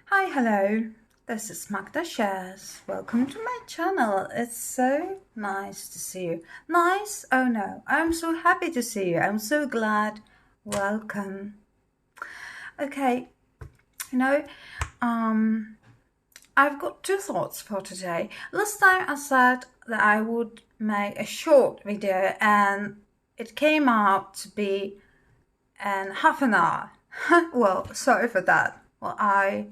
Hi, hello. This is Magda Shares. Welcome to my channel. It's so nice to see you. Nice? Oh no, I'm so happy to see you. I'm so glad. Welcome. Okay, you know, I've got two thoughts for today. Last time I said that I would make a short video and it came out to be in half an hour. Well, sorry for that. Well, I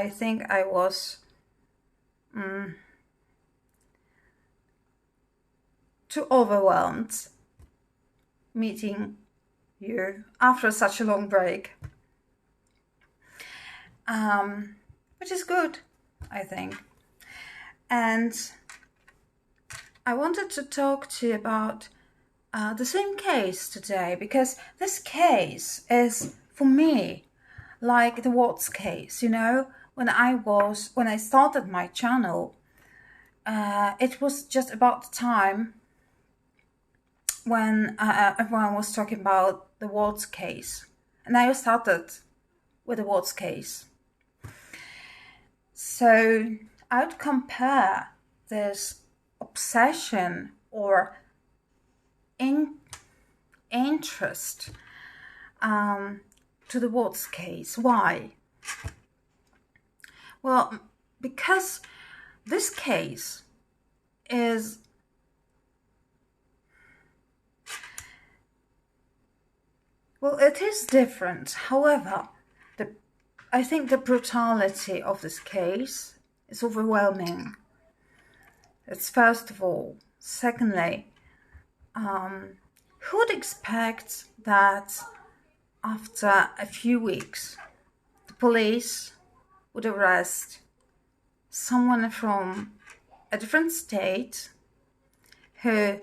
think I was too overwhelmed meeting you after such a long break, which is good, I think. And I wanted to talk to you about the same case today, because this case is, for me, like the Watts case. You know, when I started my channel, it was just about the time when everyone was talking about the Watts case, and I started with the Watts case. So I would compare this obsession or interest to the Watts case. Why? Well, because this case is it is different. However, I think the brutality of this case is overwhelming. It's first of all. Secondly, who would expect that after a few weeks, the police would arrest someone from a different state who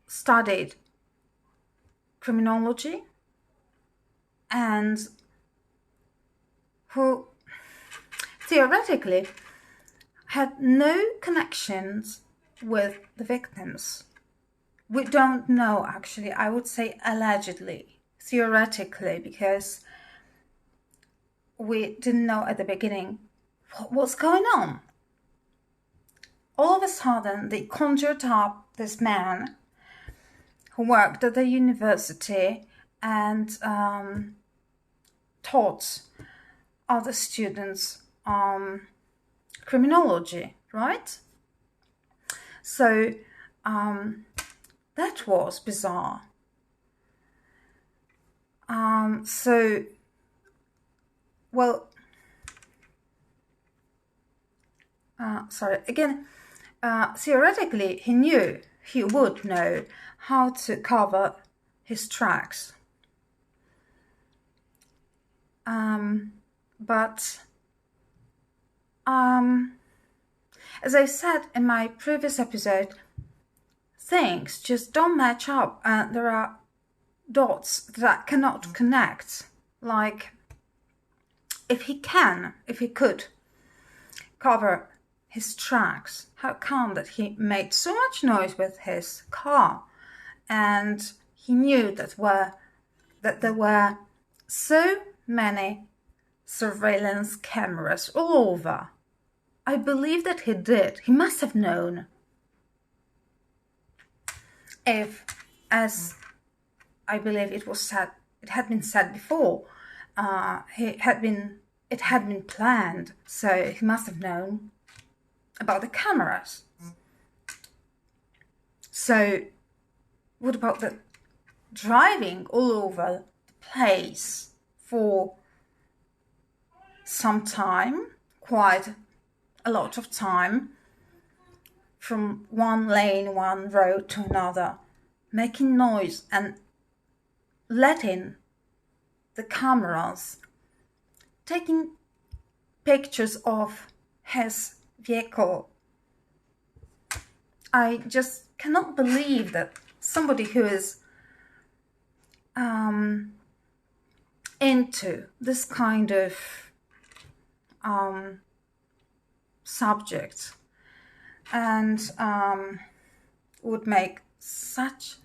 studied criminology and who theoretically had no connections with the victims? We don't know, actually. I would say allegedly, theoretically, because we didn't know at the beginning what was going on. All of a sudden, they conjured up this man who worked at the university and taught other students criminology, right? So that was bizarre. Theoretically, he would know how to cover his tracks. But as I said in my previous episode, things just don't match up, and there are dots that cannot connect. Like, if he could cover his tracks, how come that he made so much noise with his car and he knew that there were so many surveillance cameras all over? I believe that he did. He must have known. If, as I believe it had been said before, it had been planned, so he must have known about the cameras. So what about the driving all over the place for some time, quite a lot of time, from one lane, one road to another, making noise and letting the cameras taking pictures of his vehicle? I just cannot believe that somebody who is into this kind of subject and would make such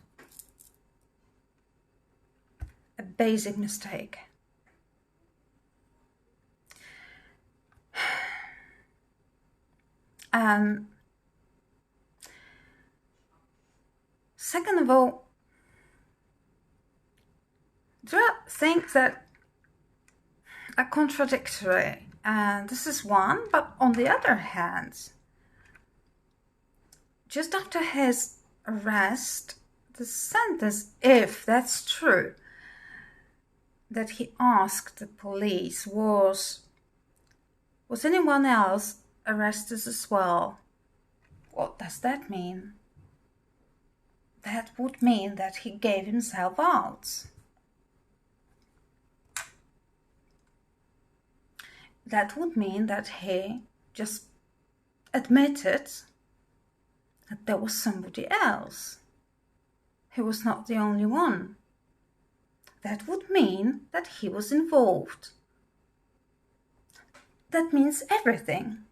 a basic mistake. And second of all, there are things that are contradictory, and this is one, but on the other hand, just after his arrest, the sentence, if that's true, that he asked the police was anyone else arrested as well? What does that mean? That would mean that he gave himself out. That would mean that he just admitted that there was somebody else. He was not the only one. That would mean that he was involved. That means everything.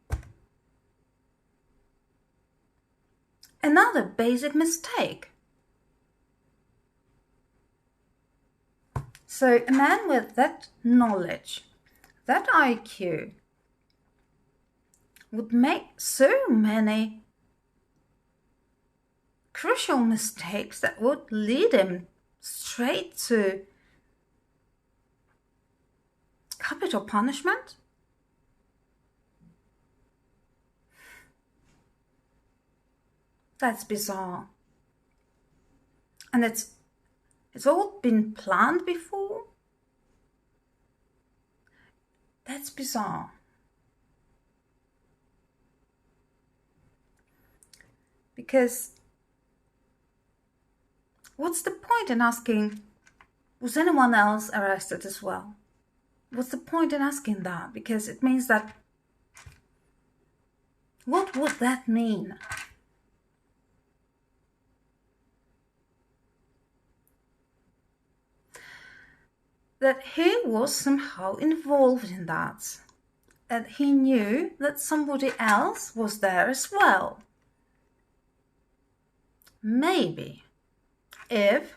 Another basic mistake. So a man with that knowledge, that IQ, would make so many crucial mistakes that would lead him straight to capital punishment? That's bizarre. And it's all been planned before? That's bizarre. Because what's the point in asking, was anyone else arrested as well? What's the point in asking that? Because it means that, what would that mean? That he was somehow involved in that. And he knew that somebody else was there as well. Maybe if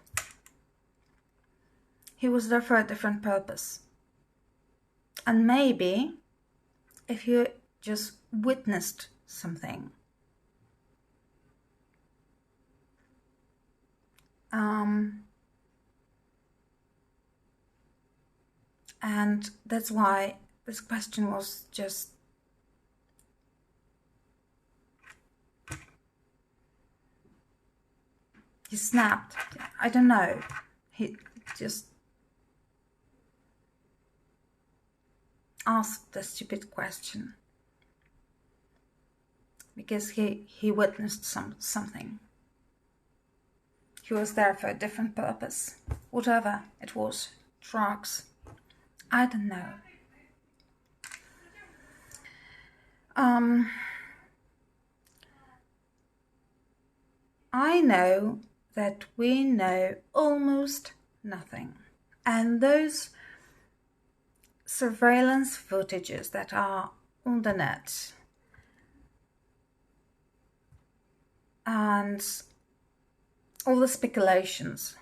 he was there for a different purpose. And maybe if he just witnessed something. And that's why this question was just he snapped. I don't know. He just asked a stupid question because he witnessed something. He was there for a different purpose, whatever it was, drugs. I don't know. I know that we know almost nothing. And those surveillance footages that are on the net and all the speculations,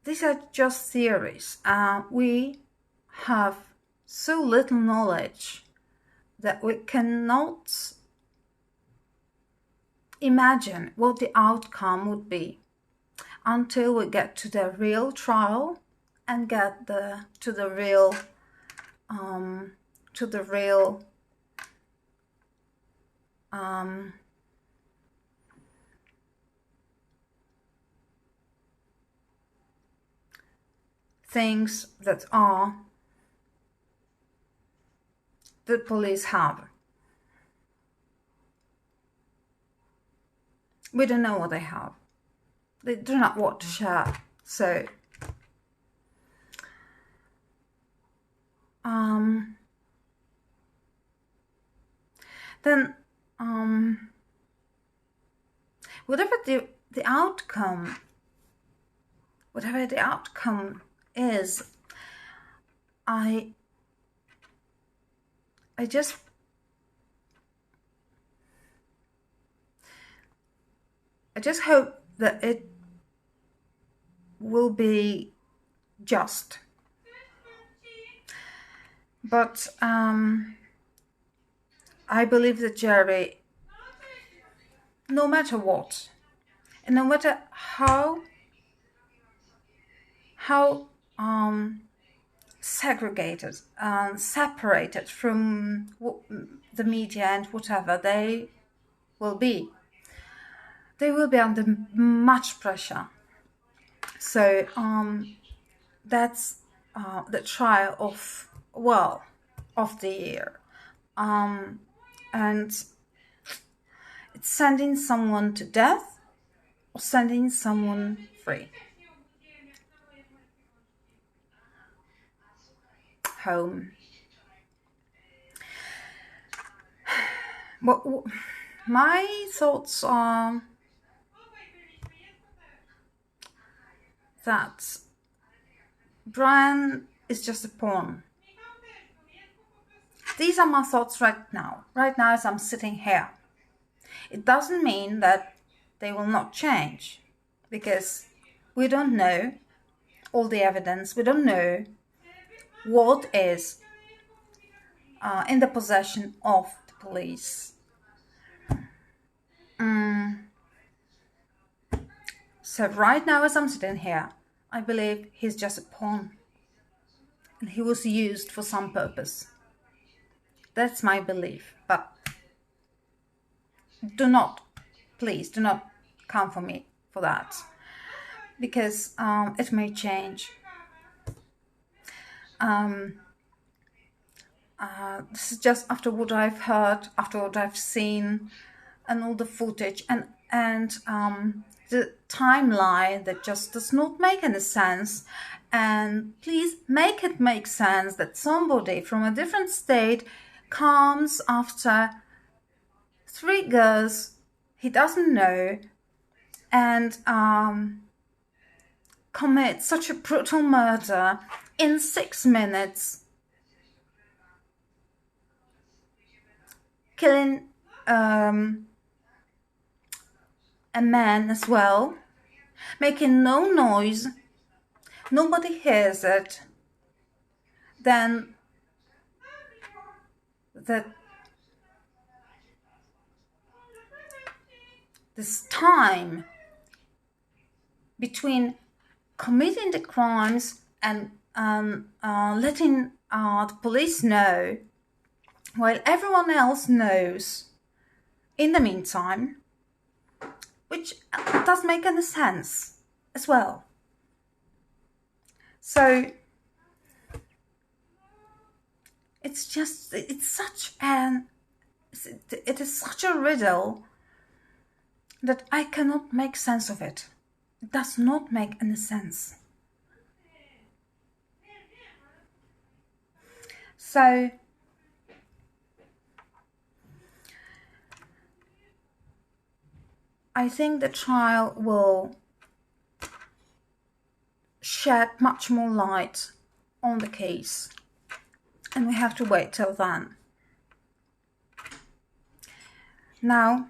these are just theories. We have so little knowledge that we cannot imagine what the outcome would be until we get to the real trial and get to the real things that are the police have. We don't know what they have. They do not want to share. So then whatever the outcome is, I just I just hope that it will be just. But I believe that Jerry, no matter what, and no matter how segregated, separated from the media and whatever they will be under much pressure. So that's the trial of the year, and it's sending someone to death or sending someone free home. But my thoughts are that Brian is just a pawn. These are my thoughts right now as I'm sitting here. It doesn't mean that they will not change, because we don't know all the evidence. We don't know what is in the possession of the police. So right now as I'm sitting here, I believe he's just a pawn and he was used for some purpose. That's my belief. But please do not come for me for that, because it may change. This is just after what I've heard, after what I've seen, and all the footage and the timeline that just does not make any sense. And please make it make sense that somebody from a different state comes after 3 girls he doesn't know and commits such a brutal murder in 6 minutes, killing a man as well, making no noise, nobody hears it, then this time between committing the crimes and letting the police know, while everyone else knows in the meantime, which doesn't make any sense as well. So it is such a riddle that I cannot make sense of it. It does not make any sense. So I think the trial will shed much more light on the case, and we have to wait till then. Now,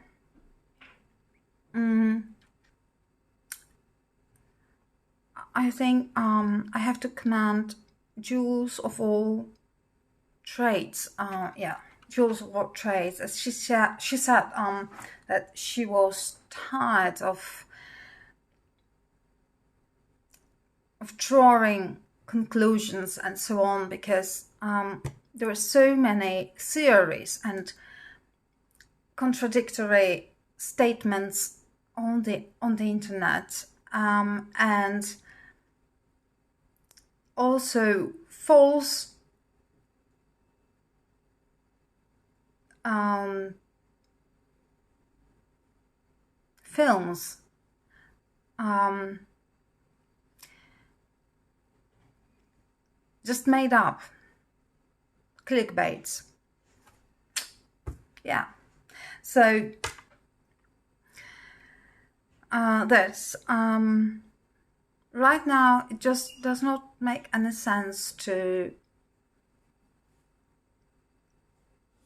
I think I have to commend Jules of all trades. Jules of all trades. As she said that she was tired of drawing conclusions and so on, because there are so many theories and contradictory statements on the internet, and also false films, just made up clickbaits. Yeah. So this right now, it just does not make any sense to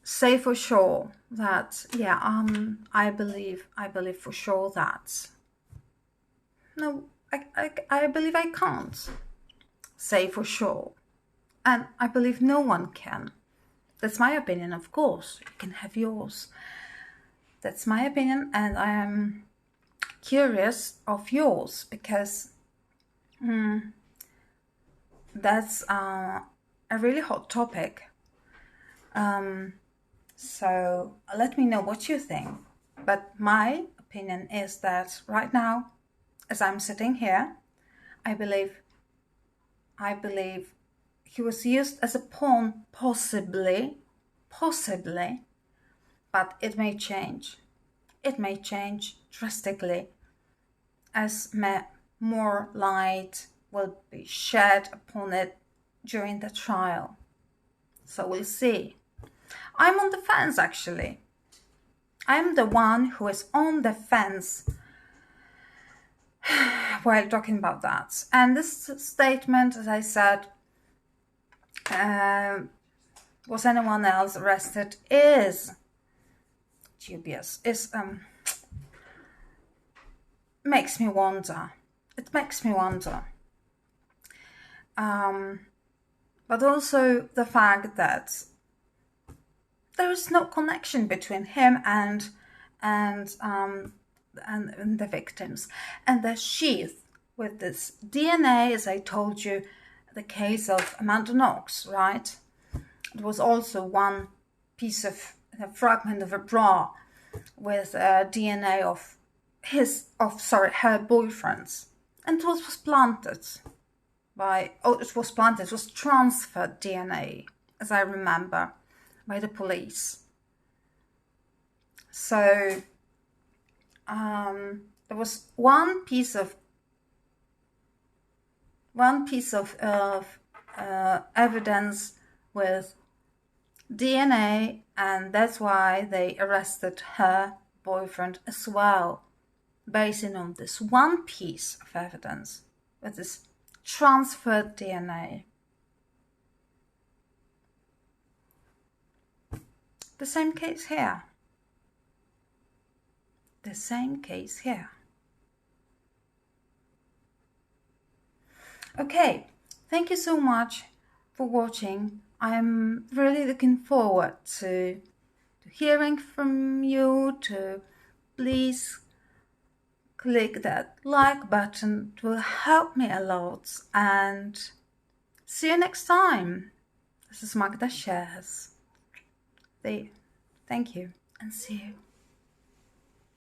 say for sure that, yeah, I believe for sure that. No, I believe I can't say for sure. And I believe no one can. That's my opinion, of course. You can have yours. That's my opinion, and I am curious of yours, because that's a really hot topic. So let me know what you think. But my opinion is that right now, as I'm sitting here, I believe he was used as a pawn, possibly, but it may change. It may change drastically as more light will be shed upon it during the trial. So we'll see. I'm on the fence, actually. I'm the one who is on the fence while talking about that. And this statement, as I said, was anyone else arrested, is dubious. Makes me wonder. It makes me wonder. But also the fact that there is no connection between him and the victims. And the sheath with this DNA, as I told you, the case of Amanda Knox, right? It was also one piece of a fragment of a bra with DNA of her boyfriend's, and it was planted it was transferred DNA, as I remember, by the police. So there was one piece of evidence with DNA, and that's why they arrested her boyfriend as well, based on this one piece of evidence with this transferred DNA. The same case here. The same case here. Okay, thank you so much for watching. I'm really looking forward to hearing from you. To please click that like button. It will help me a lot. And see you next time. This is Magda Shares. Thank you and see you.